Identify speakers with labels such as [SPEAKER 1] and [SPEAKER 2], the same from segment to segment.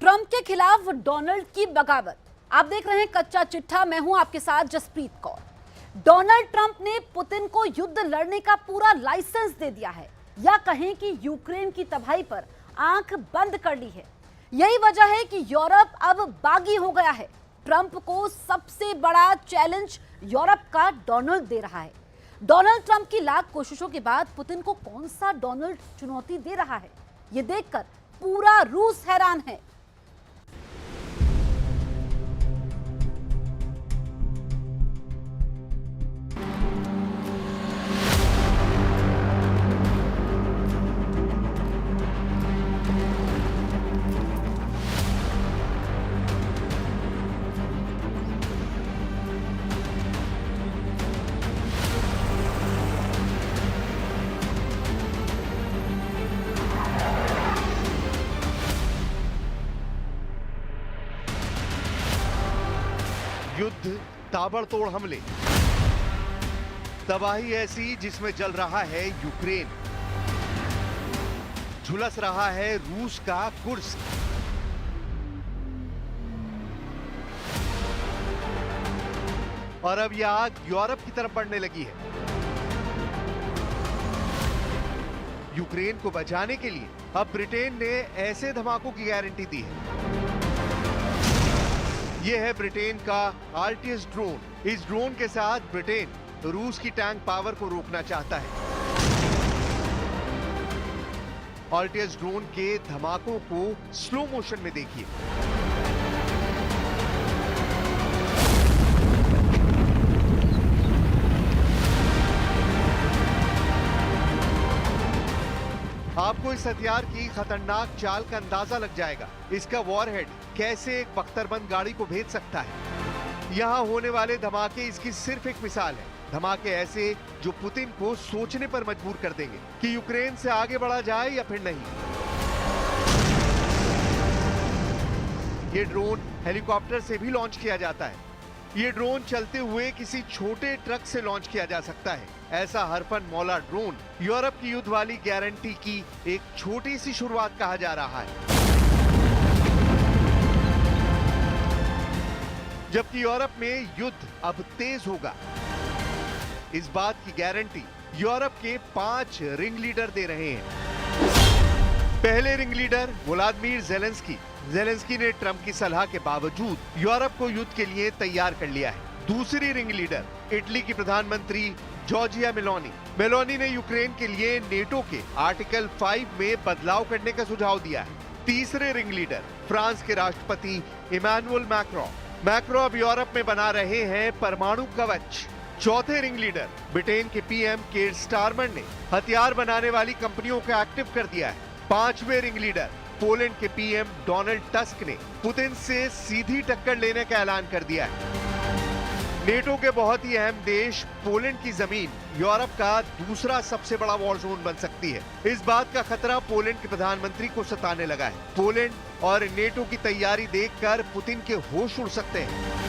[SPEAKER 1] Trump के खिलाफ Donald की बगावत। आप देख रहे हैं कच्चा चिट्ठा, मैं हूं आपके साथ जसप्रीत कौर। डोनाल्ड ट्रंप ने पुतिन को युद्ध लड़ने का पूरा लाइसेंस दे दिया है, या कहें कि यूक्रेन की तबाही पर आंख बंद कर ली है। यही वजह है कि यूरोप अब बागी हो गया है। ट्रंप को सबसे बड़ा चैलेंज यूरोप का डोनाल्ड दे रहा है। डोनाल्ड ट्रंप की लाख कोशिशों के बाद पुतिन को कौन सा डोनाल्ड चुनौती दे रहा है, यह देखकर पूरा रूस हैरान है।
[SPEAKER 2] युद्ध, ताबड़तोड़ हमले, तबाही ऐसी जिसमें जल रहा है यूक्रेन, झुलस रहा है रूस का कुर्स्क। और अब यह आग यूरोप की तरफ बढ़ने लगी है। यूक्रेन को बचाने के लिए अब ब्रिटेन ने ऐसे धमाकों की गारंटी दी है। यह है ब्रिटेन का आर्टियस ड्रोन। इस ड्रोन के साथ ब्रिटेन रूस की टैंक पावर को रोकना चाहता है। आर्टियस ड्रोन के धमाकों को स्लो मोशन में देखिए। आपको इस हथियार की खतरनाक चाल का अंदाजा लग जाएगा। इसका वॉरहेड कैसे एक बख्तरबंद गाड़ी को भेद सकता है। यहां होने वाले धमाके इसकी सिर्फ एक मिसाल है। धमाके ऐसे जो पुतिन को सोचने पर मजबूर कर देंगे कि यूक्रेन से आगे बढ़ा जाए या फिर नहीं। ये ड्रोन हेलीकॉप्टर से भी लॉन्च किया जाता है। ये ड्रोन चलते हुए किसी छोटे ट्रक से लॉन्च किया जा सकता है। ऐसा हरफन मौला ड्रोन यूरोप की युद्ध वाली गारंटी की एक छोटी सी शुरुआत कहा जा रहा है। जबकि यूरोप में युद्ध अब तेज होगा, इस बात की गारंटी यूरोप के 5 रिंग लीडर दे रहे हैं। पहले ring leader Vladimir Zelensky. Zelensky ने ट्रंप की सलाह के बावजूद यूरोप को युद्ध के लिए तैयार कर लिया है। दूसरी रिंग लीडर इटली की प्रधानमंत्री जॉर्जिया मेलोनी। मेलोनी ने यूक्रेन के लिए नेटो के आर्टिकल 5 में बदलाव करने का सुझाव दिया है। तीसरे रिंग लीडर फ्रांस के राष्ट्रपति इमैनुअल मैक्रों। मैक्रों अब यूरोप में बना रहे हैं परमाणु कवच। चौथे रिंग लीडर ब्रिटेन के पीएम कीर स्टारमर ने हथियार बनाने वाली कंपनियों को एक्टिव कर दिया है। पांचवें रिंग लीडर पोलैंड के पीएम डोनाल्ड टस्क ने पुतिन से सीधी टक्कर लेने का ऐलान कर दिया है। नेटो के बहुत ही अहम देश पोलैंड की जमीन यूरोप का दूसरा सबसे बड़ा वॉर जोन बन सकती है। इस बात का खतरा पोलैंड के प्रधानमंत्री को सताने लगा है। पोलैंड और नेटो की तैयारी देखकर पुतिन के होश उड़ सकते हैं।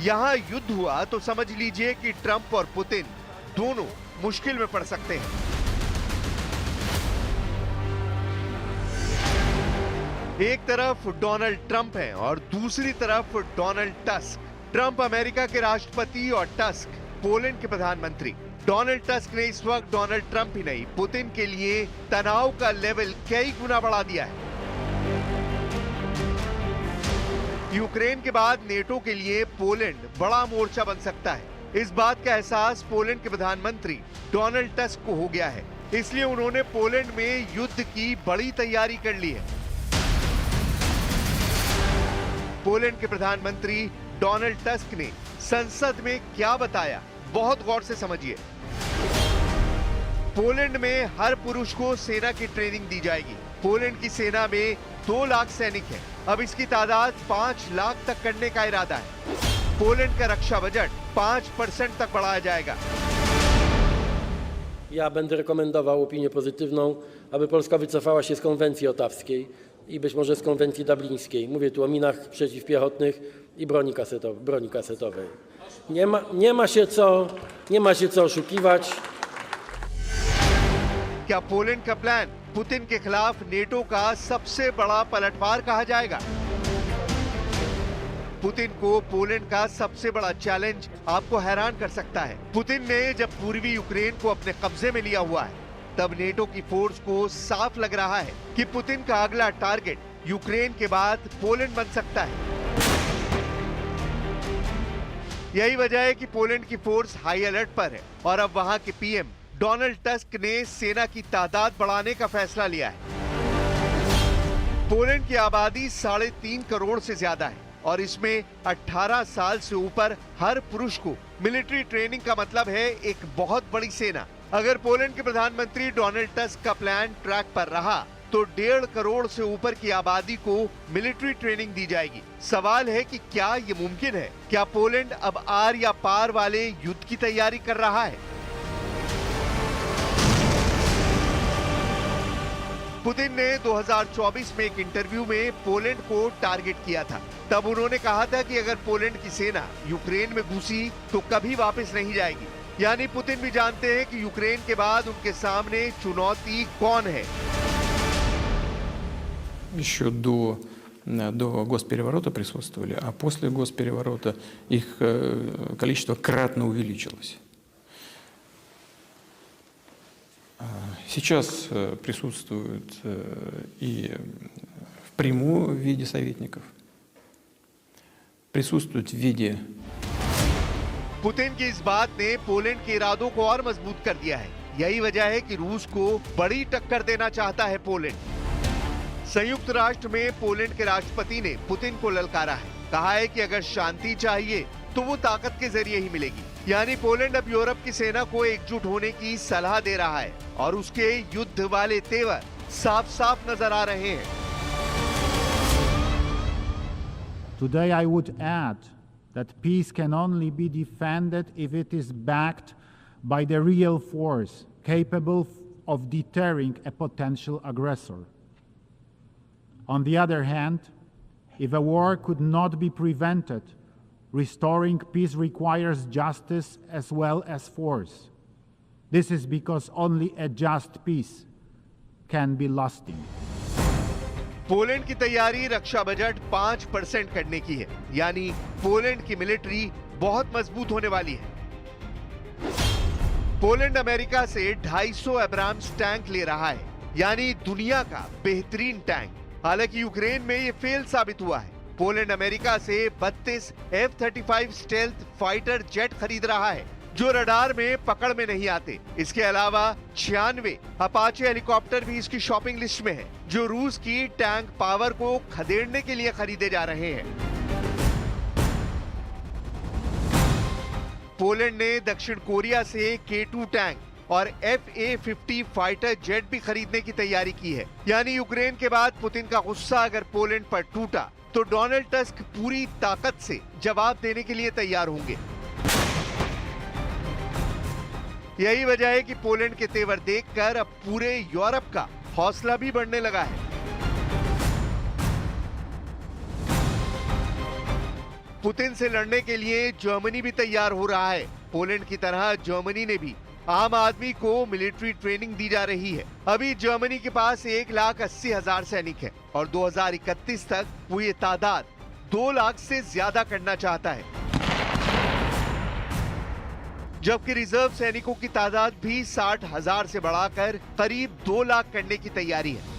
[SPEAKER 2] यहां युद्ध हुआ तो समझ लीजिए कि ट्रंप और पुतिन दोनों मुश्किल में पड़ सकते हैं। एक तरफ डोनाल्ड ट्रंप है और दूसरी तरफ डोनाल्ड टस्क। ट्रंप अमेरिका के राष्ट्रपति और टस्क पोलैंड के प्रधानमंत्री। डोनाल्ड टस्क ने इस वक्त डोनाल्ड ट्रंप ही नहीं, पुतिन के लिए तनाव का लेवल कई गुना बढ़ा दिया है। यूक्रेन के बाद नेटो के लिए पोलैंड बड़ा मोर्चा बन सकता है। इस बात का एहसास पोलैंड के प्रधानमंत्री डोनाल्ड टस्क को हो गया है। इसलिए उन्होंने पोलैंड में युद्ध की बड़ी तैयारी कर ली है। पोलैंड के प्रधानमंत्री डोनाल्ड टस्क ने संसद में क्या बताया, बहुत गौर से समझिए। पोलैंड में हर पुरुष को सेना की ट्रेनिंग दी जाएगी। पोलैंड की सेना में 2 लाख सैनिक हैं। अब इसकी तादाद 5 लाख तक करने का इरादा है। पोलैंड का रक्षा बजट 5% तक बढ़ाया जाएगा।
[SPEAKER 3] Ja będę rekomendował opinię pozytywną, aby Polska wycofała się z konwencji ottawskiej. i być może z konwencji dublińskiej. Mówię tu o minach przeciwpiechotnych i broni kasetowej. Nie ma się co oszukiwać.
[SPEAKER 2] क्या Poland का plan Putin के खिलाफ NATO का सबसे बड़ा पलटवार कहा जाएगा? पुतिन को पोलैंड का सबसे बड़ा चैलेंज आपको हैरान कर सकता है। पुतिन ने जब पूर्वी यूक्रेन को अपने कब्जे में लिया हुआ है, तब नेटो की फोर्स को साफ लग रहा है कि पुतिन का अगला टारगेट यूक्रेन के बाद पोलैंड बन सकता है। यही वजह है कि पोलैंड की फोर्स हाई अलर्ट पर है और अब वहां के पीएम डोनाल्ड टस्क ने सेना की तादाद बढ़ाने का फैसला लिया है। पोलैंड की आबादी 3.5 करोड़ से ज्यादा है और इसमें 18 साल से ऊपर हर पुरुष को मिलिट्री ट्रेनिंग का मतलब है एक बहुत बड़ी सेना। अगर पोलैंड के प्रधानमंत्री डोनाल्ड टस्क का प्लान ट्रैक पर रहा तो 1.5 करोड़ से ऊपर की आबादी को मिलिट्री ट्रेनिंग दी जाएगी। सवाल है कि क्या ये मुमकिन है? क्या पोलैंड अब आर या पार वाले युद्ध की तैयारी कर रहा है? पुतिन ने 2024 में एक इंटरव्यू में पोलैंड को टारगेट किया था। तब उन्होंने कहा था कि अगर पोलैंड की सेना यूक्रेन में घुसी तो कभी वापस नहीं जाएगी। यानी पुतिन भी जानते हैं कि यूक्रेन के बाद उनके सामने चुनौती कौन है।
[SPEAKER 4] Еще до госпереворота присутствовали, а после госпереворота их количество кратно увеличилось. Сейчас присутствуют и впрямую в виде советников, присутствуют в виде...
[SPEAKER 2] पुतिन की इस बात ने पोलैंड के इरादों को और मजबूत कर दिया है। यही वजह है कि रूस को बड़ी टक्कर देना चाहता है पोलैंड। संयुक्त राष्ट्र में पोलैंड के राष्ट्रपति ने पुतिन को ललकारा है। कहा है कि अगर शांति चाहिए तो वो ताकत के जरिए ही मिलेगी। यानी पोलैंड अब यूरोप की सेना को एकजुट होने की सलाह दे रहा है और उसके युद्ध वाले तेवर साफ साफ नजर आ रहे हैं।
[SPEAKER 5] Today I would add that peace can only be defended if it is backed by the real force capable of deterring a potential aggressor. On the other hand, if a war could not be prevented, restoring peace requires justice as well as force. This is because only a just peace can be lasting.
[SPEAKER 2] Poland की तैयारी रक्षा budget 5% करने की है। यानी Poland की military बहुत मजबूत होने वाली है। पोलैंड अमेरिका से 250 एब्राम्स टैंक ले रहा है, यानी दुनिया का बेहतरीन टैंक। हालांकि यूक्रेन में ये फेल साबित हुआ है। पोलैंड अमेरिका से 32 F-35 स्टेल्थ फाइटर जेट खरीद रहा है जो रडार में पकड़ में नहीं आते। इसके अलावा 96 अपाचे हेलीकॉप्टर भी इसकी शॉपिंग लिस्ट में है जो रूस की टैंक पावर को खदेड़ने के लिए खरीदे जा रहे हैं। पोलैंड ने दक्षिण कोरिया से K2 टैंक और FA-50 फाइटर जेट भी खरीदने की तैयारी की है। यानी यूक्रेन के बाद पुतिन का गुस्सा अगर पोलैंड पर टूटा तो डोनाल्ड टस्क पूरी ताकत से जवाब देने के लिए तैयार होंगे। यही वजह है कि पोलैंड के तेवर देखकर अब पूरे यूरोप का हौसला भी बढ़ने लगा है। पुतिन से लड़ने के लिए जर्मनी भी तैयार हो रहा है। पोलैंड की तरह जर्मनी ने भी आम आदमी को मिलिट्री ट्रेनिंग दी जा रही है। अभी जर्मनी के पास 1,80,000 सैनिक है और 2031 तक वो ये तादाद 2 लाख से ज्यादा करना चाहता है। जबकि रिजर्व सैनिकों की तादाद भी 60,000 से बढ़ाकर करीब 2 लाख करने की तैयारी है।